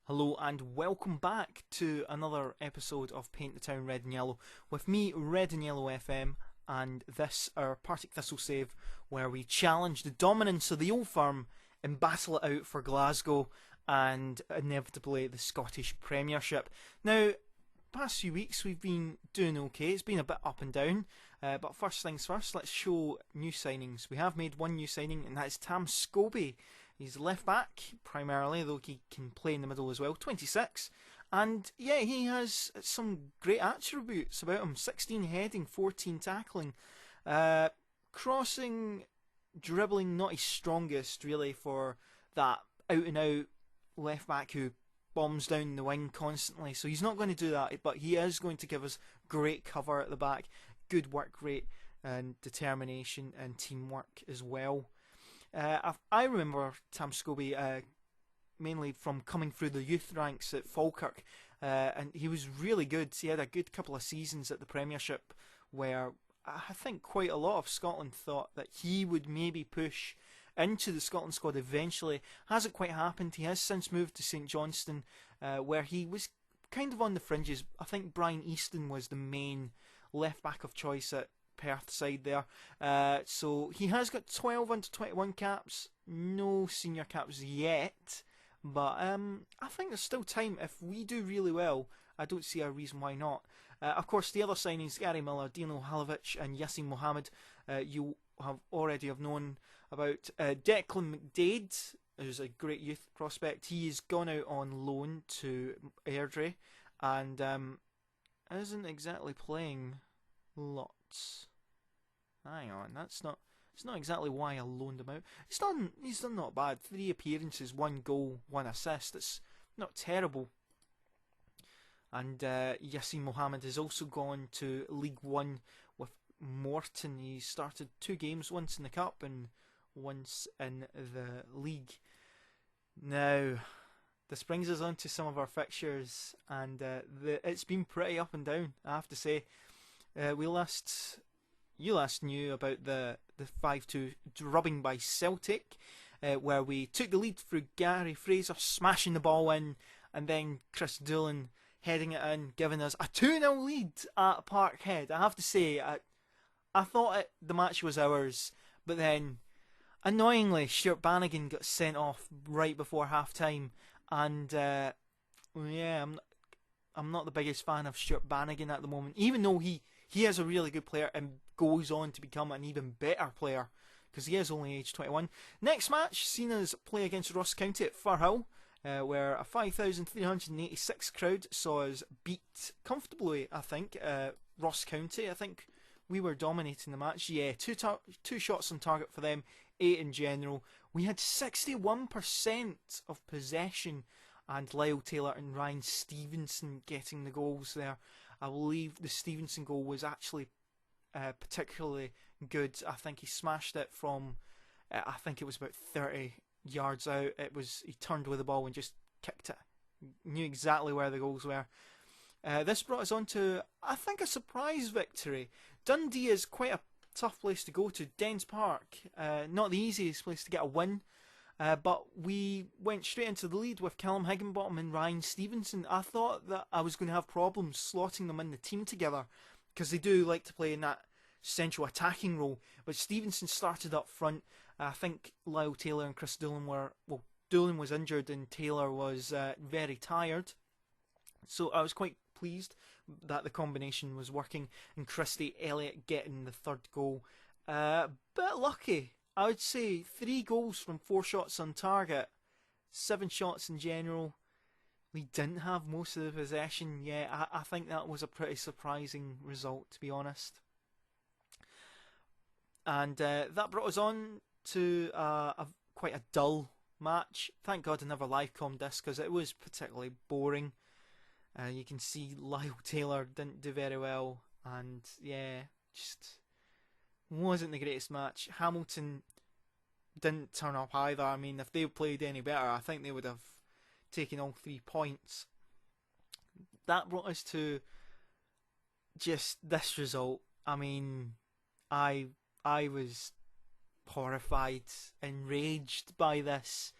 Hello and welcome back to another episode of Paint the Town Red and Yellow with me, Red and Yellow FM, and this, our Partick Thistle save, where we challenge the dominance of the old firm and battle it out for Glasgow and inevitably the Scottish Premiership. Now, past few weeks we've been doing okay. It's been a bit up and down, but first things first, let's show new signings. We have made one new signing, and that is Tam Scobie. He's left back primarily, though he can play in the middle as well. 26, and yeah, he has some great attributes about him. 16 heading, 14 tackling, crossing, dribbling, not his strongest really for that out and out left back who bombs down the wing constantly. So he's not going to do that, but he is going to give us great cover at the back, good work rate and determination and teamwork as well. I remember Tam Scobie mainly from coming through the youth ranks at Falkirk, and he was really good. He had a good couple of seasons at the Premiership where I think quite a lot of Scotland thought that he would maybe push into the Scotland squad eventually. Hasn't quite happened. He has since moved to St Johnstone, where he was kind of on the fringes. I think Brian Easton was the main left back of choice at Perth side there. So he has got 12 under 21 caps, no senior caps yet, but I think there's still time. If we do really well, I don't see a reason why not. Of course, the other signings, Gary Miller, Dino Halovic and Yassin Mohammed, you have already known about. Declan McDade, who's a great youth prospect, he has gone out on loan to Airdrie and isn't exactly playing lots. Hang on, it's not exactly why I loaned him out. He's done not bad. 3 appearances, 1 goal, 1 assist. It's not terrible. And Yassin Mohammed has also gone to League One with Morton. He started 2 games, once in the Cup and once in the league. Now, this brings us on to some of our fixtures, and it's been pretty up and down, I have to say. You last knew about the 5-2 drubbing by Celtic, where we took the lead through Gary Fraser smashing the ball in, and then Chris Doolan heading it in, giving us a 2-0 lead at Parkhead. I have to say, I thought the match was ours, but then annoyingly Stuart Bannigan got sent off right before half time, and yeah, I'm not the biggest fan of Stuart Bannigan at the moment, even though he is a really good player and goes on to become an even better player because he is only age 21. Next match seen us play against Ross County at Firhill, where a 5,386 crowd saw us beat comfortably, I think, Ross County. I think we were dominating the match. Yeah, two shots on target for them, 8 in general. We had 61% of possession, and Lyle Taylor and Ryan Stevenson getting the goals there. I believe the Stevenson goal was actually particularly good. I think he smashed it from, I think it was about 30 yards out. He turned with the ball and just kicked it. Knew exactly where the goals were. This brought us on to, I think, a surprise victory. Dundee is quite a tough place to go to. Dens Park, not the easiest place to get a win. But we went straight into the lead with Callum Higginbottom and Ryan Stevenson. I thought that I was going to have problems slotting them in the team together because they do like to play in that central attacking role. But Stevenson started up front. I think Lyle Taylor and Chris Doolan Doolan was injured and Taylor was very tired. So I was quite pleased that the combination was working and Christy Elliott getting the 3rd goal. Bit lucky. I would say 3 goals from 4 shots on target, 7 shots in general. We didn't have most of the possession yet. I think that was a pretty surprising result, to be honest. And that brought us on to quite a dull match. Thank God I never live commed this because it was particularly boring. You can see Lyle Taylor didn't do very well, and yeah, just wasn't the greatest match. Hamilton didn't turn up either. I mean, if they played any better, I think they would have taken all 3 points. That brought us to just this result. I mean, I was horrified, enraged by this.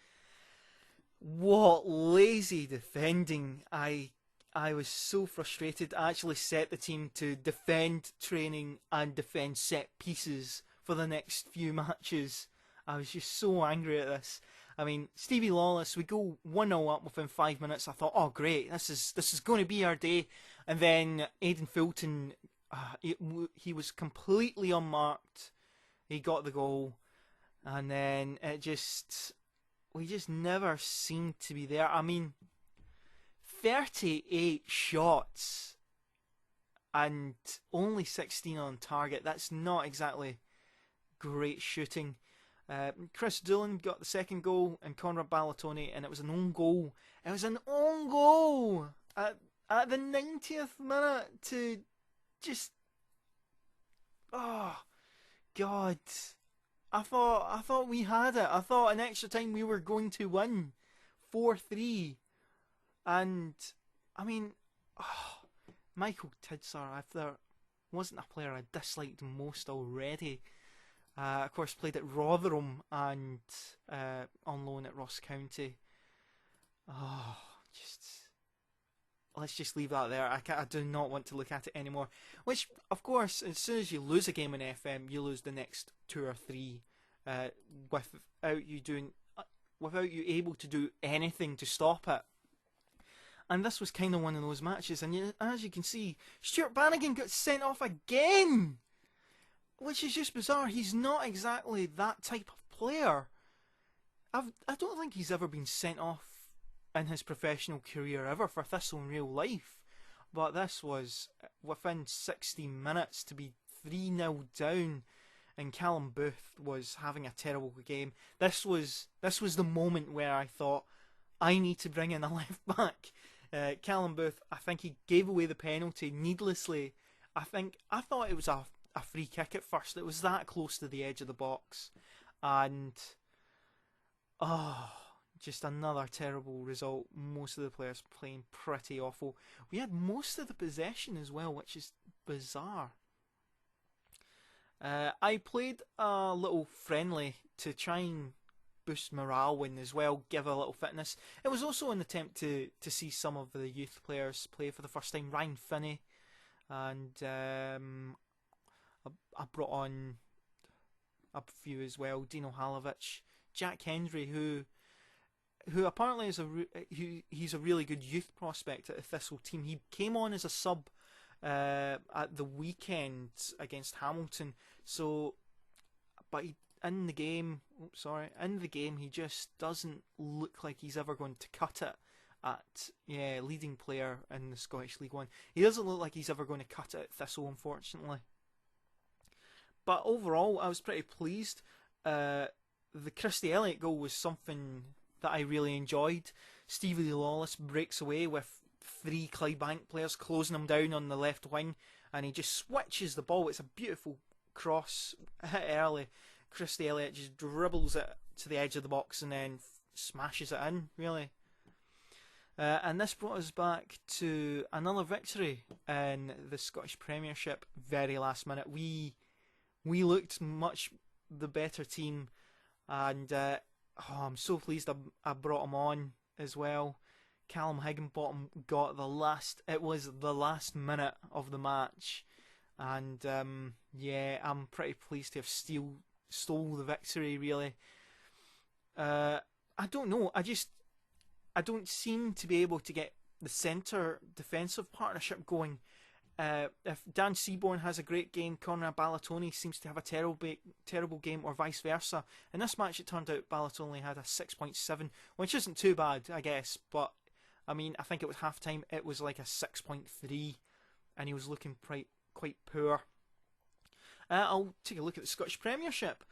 What lazy defending! I was so frustrated. I actually set the team to defend training and defend set pieces for the next few matches. I was just so angry at this. I mean, Stevie Lawless, we go 1-0 up within 5 minutes. I thought, oh great, this is going to be our day. And then Aidan Fulton, he was completely unmarked. He got the goal, and then we just never seemed to be there. I mean, 38 shots and only 16 on target. That's not exactly great shooting. Chris Doolan got the second goal and Conrad Ballatoni, and it was an own goal. It was an own goal at the 90th minute to just... Oh, God. I thought we had it. I thought in extra time we were going to win 4-3. And, I mean, Michael Tidsar, if there wasn't a player I disliked most already, of course played at Rotherham and on loan at Ross County. Let's just leave that there. I do not want to look at it anymore. Which, of course, as soon as you lose a game in FM, you lose the next 2 or 3 without you able to do anything to stop it. And this was kind of one of those matches. And as you can see, Stuart Bannigan got sent off again, which is just bizarre. He's not exactly that type of player. I don't think he's ever been sent off in his professional career ever for Thistle in real life. But this was within 60 minutes to be 3-0 down, and Callum Booth was having a terrible game. This was the moment where I thought, I need to bring in a left back. Callum Booth, I think he gave away the penalty needlessly. I thought it was a free kick at first. It was that close to the edge of the box, and just another terrible result. Most of the players playing pretty awful. We had most of the possession as well, which is bizarre. I played a little friendly to try and boost morale in as well, give a little fitness. It was also an attempt to see some of the youth players play for the first time. Ryan Finney, and I brought on a few as well. Dino Halovich, Jack Hendry, who apparently is he's a really good youth prospect at the Thistle team. He came on as a sub at the weekend against Hamilton. So, but in the game, he just doesn't look like he's ever going to cut it at leading player in the Scottish League One. He doesn't look like he's ever going to cut it at Thistle, unfortunately. But overall, I was pretty pleased. The Christy Elliott goal was something that I really enjoyed. Stevie Lawless breaks away with 3 Clydebank players closing him down on the left wing, and he just switches the ball. It's a beautiful cross, hit early. Christy Elliott just dribbles it to the edge of the box and then smashes it in, really. And this brought us back to another victory in the Scottish Premiership very last minute. We looked much the better team, and I'm so pleased I brought him on as well. Callum Higginbottom got the last minute of the match, and I'm pretty pleased to have stole the victory, really. I don't know, I don't seem to be able to get the centre defensive partnership going. If Dan Seaborn has a great game, Conrad Ballatoni seems to have a terrible game, or vice versa. In this match, it turned out Ballatoni had a 6.7, which isn't too bad, I guess, but I mean, I think it was half time, it was like a 6.3, and he was looking quite poor. I'll take a look at the Scottish Premiership.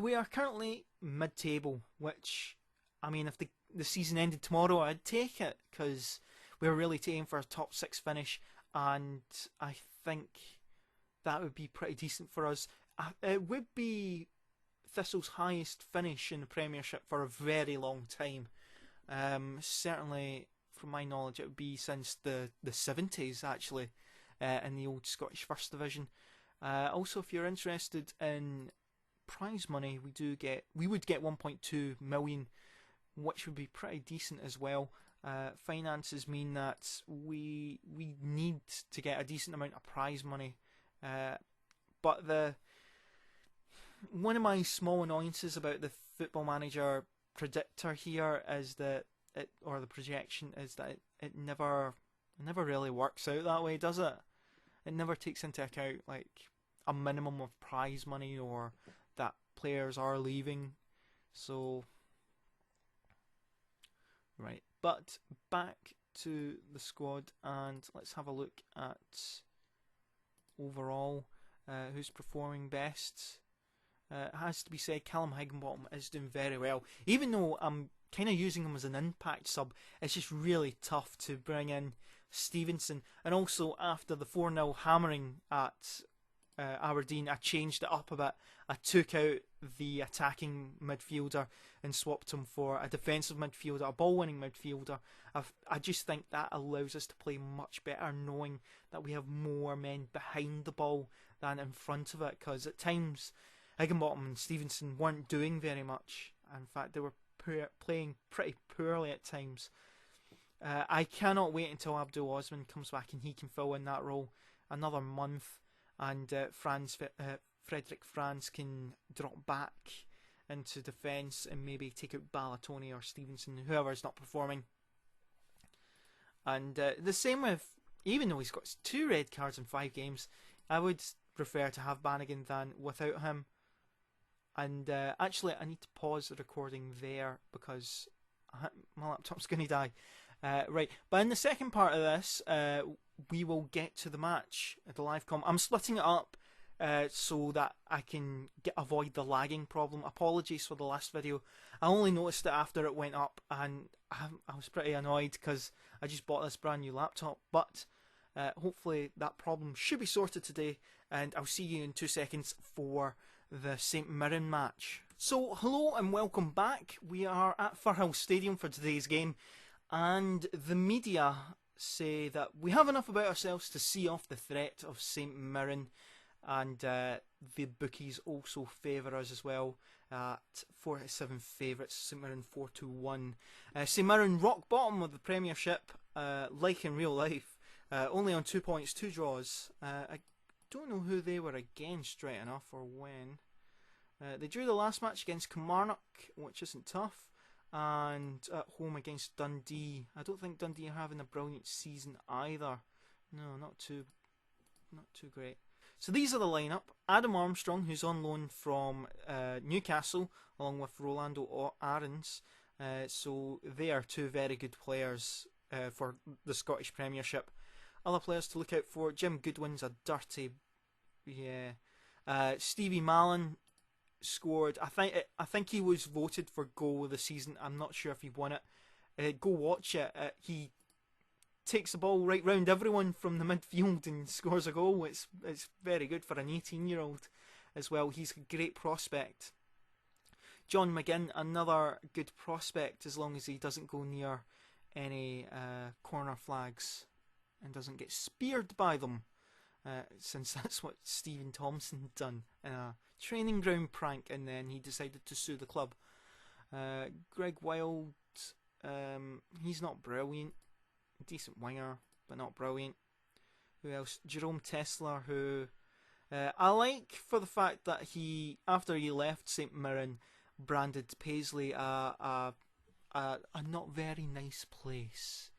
We are currently mid-table, which, I mean, if the season ended tomorrow, I'd take it, because we're really aiming for a top 6 finish, and I think that would be pretty decent for us. It would be Thistle's highest finish in the Premiership for a very long time. Certainly, from my knowledge, it would be since the 70s, actually, in the old Scottish First Division. Also, if you're interested in prize money, we would get 1.2 million which would be pretty decent as well. Finances mean that we need to get a decent amount of prize money. But one of my small annoyances about the Football Manager predictor here is that the projection is that it never really works out that way, does it? It never takes into account like a minimum of prize money or that players are leaving. So, right, but back to the squad and let's have a look at overall who's performing best. It has to be said, Callum Higginbottom is doing very well. Even though I'm kind of using him as an impact sub, it's just really tough to bring in Stevenson. And also, after the 4-0 hammering at Aberdeen, I changed it up a bit. I took out the attacking midfielder and swapped him for a defensive midfielder, a ball-winning midfielder. I just think that allows us to play much better, knowing that we have more men behind the ball than in front of it, because at times Higginbottom and Stevenson weren't doing very much. In fact, they were playing pretty poorly at times. I cannot wait until Abdul Osman comes back and he can fill in that role. Another month, and Frederick Franz can drop back into defence and maybe take out Ballatoni or Stevenson, whoever's not performing. And the same with, even though he's got 2 red cards in 5 games, I would prefer to have Bannigan than without him. And actually, I need to pause the recording there because my laptop's going to die. Right, but in the second part of this, we will get to the match, the live com. I'm splitting it up so that I can avoid the lagging problem. Apologies for the last video. I only noticed it after it went up, and I was pretty annoyed because I just bought this brand new laptop. But hopefully that problem should be sorted today, and I'll see you in 2 seconds for the St Mirren match. So hello and welcome back. We are at Firhill Stadium for today's game, and the media say that we have enough about ourselves to see off the threat of St Mirren, and the bookies also favour us as well at 4-7 favourites. St Mirren 4-1. St Mirren rock bottom of the Premiership, like in real life, only on 2 points, 2 draws. I don't know who they were against right enough or when. They drew the last match against Kilmarnock, which isn't tough, and at home against Dundee. I don't think Dundee are having a brilliant season either. No, not too great. So these are the lineup. Adam Armstrong, who's on loan from Newcastle, along with Rolando Aarons. So they are 2 very good players for the Scottish Premiership. Other players to look out for: Jim Goodwin's a dirty, Stevie Mallon scored. I think he was voted for goal of the season. I'm not sure if he won it. Go watch it. He takes the ball right round everyone from the midfield and scores a goal. It's very good for an 18-year-old as well. He's a great prospect. John McGinn, another good prospect, as long as he doesn't go near any corner flags and doesn't get speared by them, since that's what Stephen Thompson done in a training ground prank, and then he decided to sue the club. Greg Wild, he's not brilliant. Decent winger, but not brilliant. Who else? Jerome Tesler, who I like for the fact that he, after he left St Mirren, branded Paisley a not very nice place.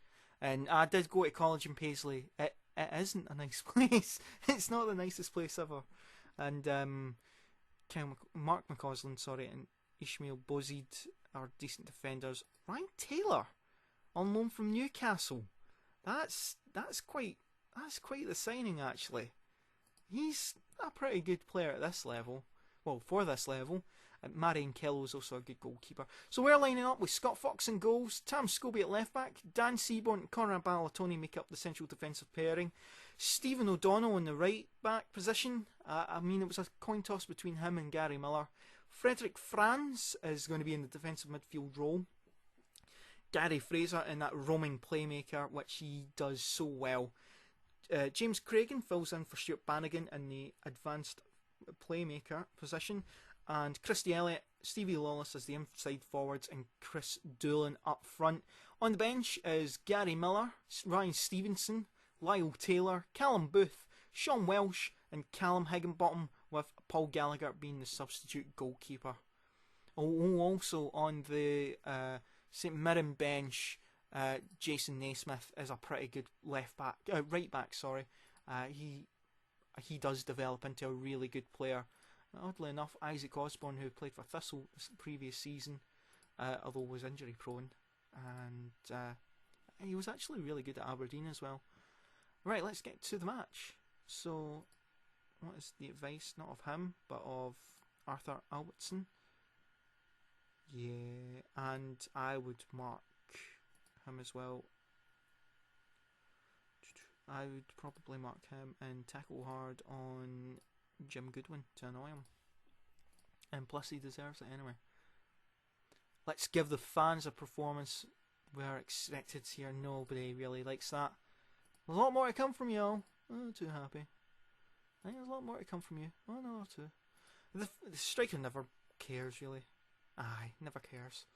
And I did go to college in Paisley. It isn't a nice place. It's not the nicest place ever. And Mark McCausland, and Ishmael Bozid are decent defenders. Ryan Taylor, on loan from Newcastle. That's quite the signing, actually. He's a pretty good player at this level. Well, for this level. Marion Kello is also a good goalkeeper. So we're lining up with Scott Fox in goals, Tam Scobie at left back, Dan Seaborn and Conor Ballatoni make up the central defensive pairing. Stephen O'Donnell in the right back position. It was a coin toss between him and Gary Miller. Frederick Franz is going to be in the defensive midfield role. Gary Fraser in that roaming playmaker, which he does so well. James Cragen fills in for Stuart Bannigan in the advanced playmaker position. And Christy Elliott Stevie Lawless as the inside forwards, and Chris Doolan up front. On the bench is Gary Miller, Ryan Stevenson, Lyle Taylor, Callum Booth, Sean Welsh, and Callum Higginbottom, with Paul Gallagher being the substitute goalkeeper. Also on the St Mirren bench, Jason Naismith is a pretty good right back. Sorry, he does develop into a really good player. Oddly enough, Isaac Osborne, who played for Thistle this previous season, although was injury prone, and he was actually really good at Aberdeen as well. Right, let's get to the match. So, what is the advice? Not of him, but of Arthur Albertson. Yeah, and I would mark him as well. I would probably mark him and tackle hard on Jim Goodwin to annoy him. And plus he deserves it anyway. Let's give the fans a performance we are expected here. Nobody really likes that. There's a lot more to come from you all. Oh, too happy. I think there's a lot more to come from you. Oh no, too. The striker never cares really. Aye, never cares.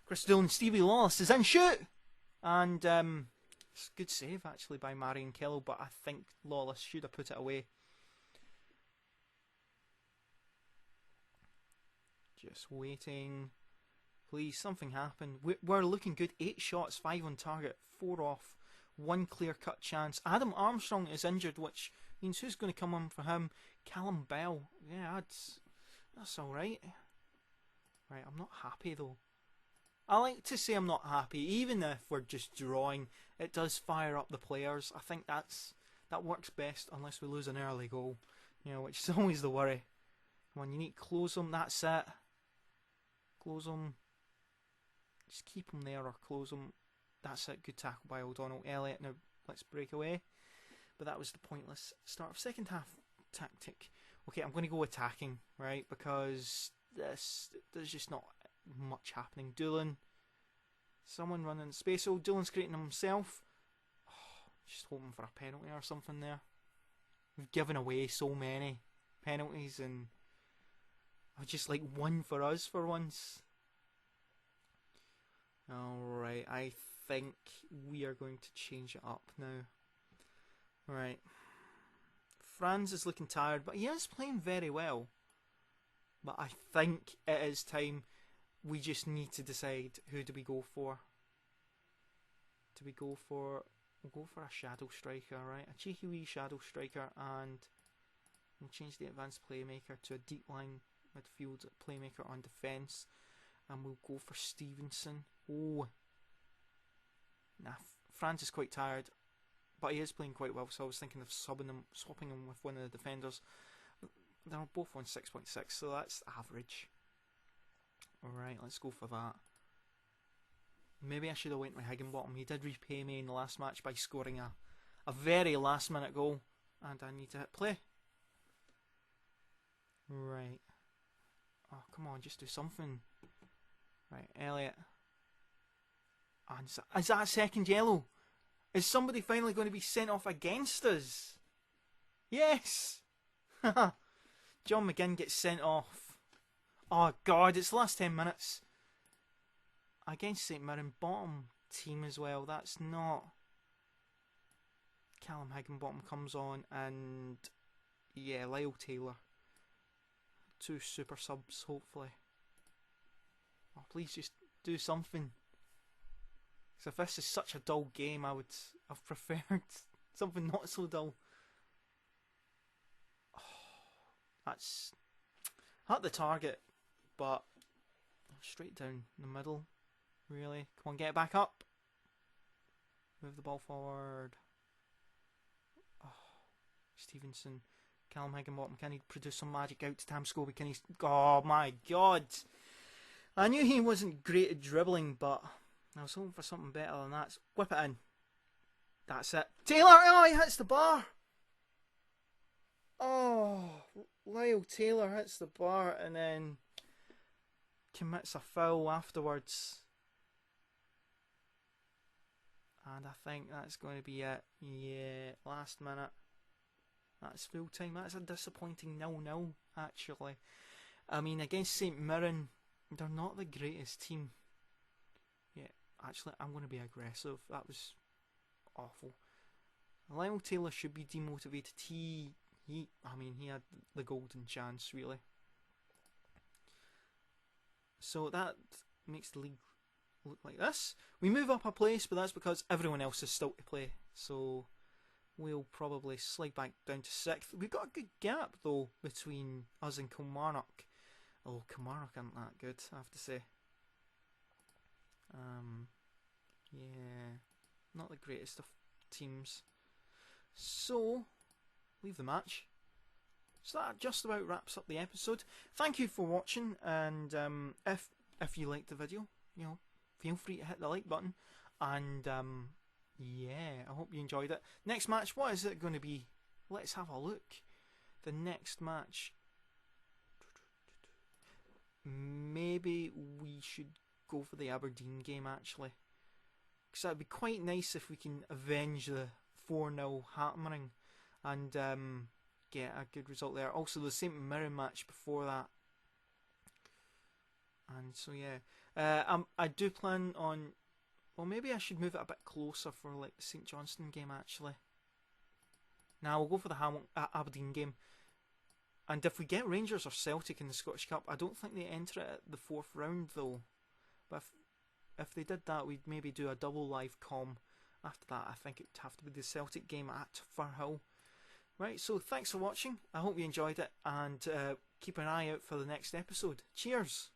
Chris Dillon, Stevie Lawless is in, shoot! And it's a good save actually by Marion Kello, but I think Lawless should have put it away. Just waiting. Please, something happen. We're looking good. 8 shots, 5 on target, 4 off, 1 clear-cut chance. Adam Armstrong is injured, which means who's going to come on for him? Callum Bell. Yeah, that's alright. Right, I'm not happy though. I like to say I'm not happy, even if we're just drawing. It does fire up the players. I think that works best unless we lose an early goal, which is always the worry. Come on, you need to close them. That's it. Close them. Just keep them there or close them. That's it. Good tackle by O'Donnell. Elliott. Now let's break away. But that was the pointless start of second half tactic. Okay, I'm going to go attacking, right? Because there's just not much happening. Doolan, someone running space. Oh, Doolan's creating himself. Oh, just hoping for a penalty or something there. We've given away so many penalties, and I'd just like one for us for once. Alright, I think we are going to change it up now. Right. Franz is looking tired, but he is playing very well. But I think it is time we just need to decide who do we go for. We'll go for a shadow striker, right? A cheeky wee shadow striker, and we'll change the advanced playmaker to a deep line midfield playmaker on defence, and we'll go for Stevenson. Oh, nah, Franz is quite tired, but he is playing quite well, so I was thinking of swapping him with one of the defenders. They're both on 6.6, so that's average. Alright, let's go for that. Maybe I should have went with Higginbottom. He did repay me in the last match by scoring a very last minute goal, and I need to hit play. Right. Oh, come on, just do something. Right, Elliott. And is that a second yellow? Is somebody finally going to be sent off against us? Yes! John McGinn gets sent off. Oh god, it's the last 10 minutes. Against St Mirren, bottom team as well. That's not... Callum Higginbottom comes on, and yeah, Lyle Taylor. 2 super subs, hopefully. Oh, please just do something. So if this is such a dull game, I've preferred something not so dull. Oh, that's at the target, but straight down the middle. Really, come on, get it back up. Move the ball forward. Oh, Stevenson, Callum Higginbottom, can he produce some magic out to Tam Scobie? Can he? Oh my god! I knew he wasn't great at dribbling, but I was hoping for something better than that. Whip it in. That's it. Taylor! Oh, he hits the bar! Oh, Lyle Taylor hits the bar and then commits a foul afterwards. And I think that's going to be it. Yeah, last minute. That's full time. That's a disappointing 0-0, actually. I mean, against St Mirren, they're not the greatest team. Yeah, actually, I'm going to be aggressive. That was awful. Lionel Taylor should be demotivated. I mean, he had the golden chance, really. So that makes the league look like this. We move up a place, but that's because everyone else is still to play. So we'll probably slide back down to 6th. We've got a good gap, though, between us and Kilmarnock. Oh, Kilmarnock aren't that good, I have to say. Yeah, not the greatest of teams. So, leave the match. So that just about wraps up the episode. Thank you for watching, and if you liked the video, feel free to hit the like button. And yeah, I hope you enjoyed it. Next match, what is it going to be? Let's have a look. The next match, maybe we should go for the Aberdeen game, actually, because that'd be quite nice if we can avenge the 4-0 hammering and get a good result there. Also, the same mirror match before that. And so yeah, I do plan on, well, maybe I should move it a bit closer for like the St Johnstone game, actually. Now we'll go for the Aberdeen game. And if we get Rangers or Celtic in the Scottish Cup, I don't think they enter it at the 4th round, though. But if they did that, we'd maybe do a double live comm. After that, I think it'd have to be the Celtic game at Firhill. Right, so thanks for watching. I hope you enjoyed it, and keep an eye out for the next episode. Cheers!